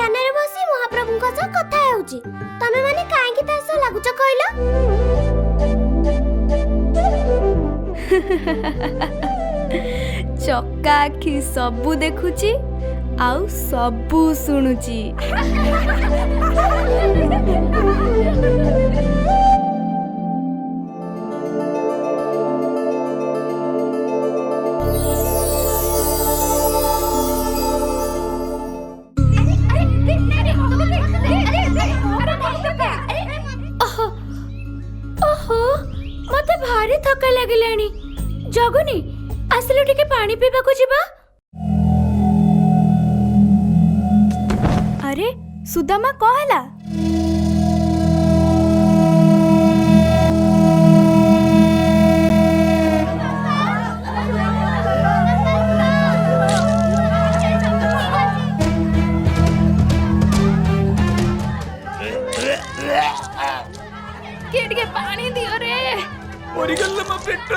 उद्यान रे बसी महाप्रभु का सह कथा हेउची तमे माने काहे की तास लागुच कहलो चक्का आखि सबू देखुची आउ सबू सुनुची। ओहो मते भारी थका लागिलानी जगुनी आसलो टिके पानी पीबा को जिबा। अरे सुदामा कहला के पानी दियो रे मरी गल्ला मा पेट